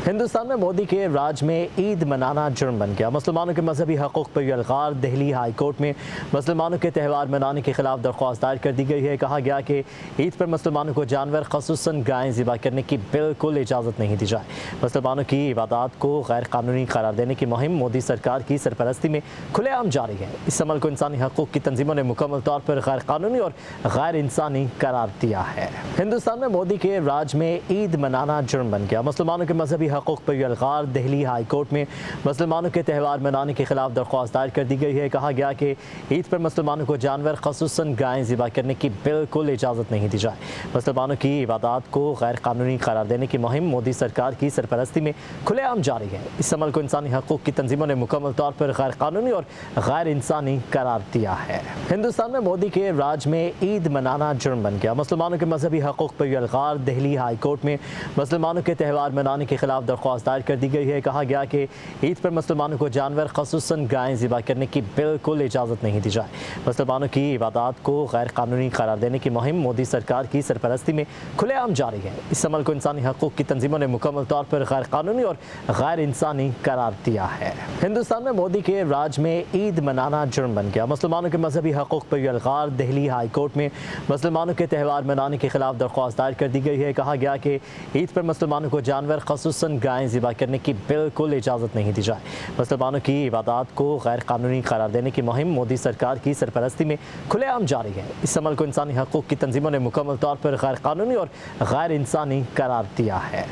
ہندوستان میں مودی کے راج میں عید منانا جرم بن گیا۔ مسلمانوں کے مذہبی حقوق پر الغار۔ دہلی ہائی کورٹ میں مسلمانوں کے تہوار منانے کے خلاف درخواست دائر کر دی گئی ہے۔ کہا گیا کہ عید پر مسلمانوں کو جانور خصوصاً گائیں ذبح کرنے کی بالکل اجازت نہیں دی جائے۔ مسلمانوں کی عبادات کو غیر قانونی قرار دینے کی مہم مودی سرکار کی سرپرستی میں کھلے عام جاری ہے۔ اس عمل کو انسانی حقوق کی تنظیموں نے مکمل طور پر غیر قانونی اور غیر انسانی قرار دیا ہے۔ ہندوستان میں مودی کے راج میں عید منانا جرم بن گیا۔ مسلمانوں کے مذہبی حقوق پر الغار۔ دہلی ہائی کورٹ میں مسلمانوں کے تہوار منانے کے خلاف درخواست دائر کر دی گئی ہے۔ کہا گیا کہ عید پر مسلمانوں کو جانور خصوصاً گائیں ذبح کرنے کی بالکل اجازت نہیں دی جائے۔ مسلمانوں کی عبادات کو غیر قانونی قرار دینے کی مہم مودی سرکار کی سرپرستی میں کھلے عام جاری ہے۔ اس عمل کو انسانی حقوق کی تنظیموں نے مکمل طور پر غیر قانونی اور غیر انسانی قرار دیا ہے۔ ہندوستان میں مودی کے راج میں عید منانا جرم بن گیا۔ مسلمانوں کے مذہبی حقوق پر الغار۔ دہلی ہائی کورٹ میں مسلمانوں کے تہوار منانے کے خلاف درخواست دائر کر دی گئی ہے۔ کہا گیا کہ عید پر مسلمانوں کو جانور خصوصاً گائیں ذبح کرنے کی بالکل اجازت نہیں دی جائے۔ مسلمانوں کی عبادات کو غیر قانونی قرار دینے کی مہم مودی سرکار کی سرپرستی میں کھلے عام جاری ہے۔ اس عمل کو انسانی حقوق کی تنظیموں نے مکمل طور پر غیر قانونی اور غیر انسانی قرار دیا ہے۔ ہندوستان میں مودی کے راج میں عید منانا جرم بن گیا۔ مسلمانوں کے مذہبی حقوق پر الغار۔ دہلی ہائی کورٹ میں مسلمانوں کے تہوار منانے کے خلاف درخواست دائر کر دی گئی ہے۔ کہا گیا کہ عید پر مسلمانوں کو جانور خصوصاً گائیں ذبح کرنے کی بالکل اجازت نہیں دی جائے۔ مسلمانوں کی عبادات کو غیر قانونی قرار دینے کی مہم مودی سرکار کی سرپرستی میں کھلے عام جاری ہے۔ اس عمل کو انسانی حقوق کی تنظیموں نے مکمل طور پر غیر قانونی اور غیر انسانی قرار دیا ہے۔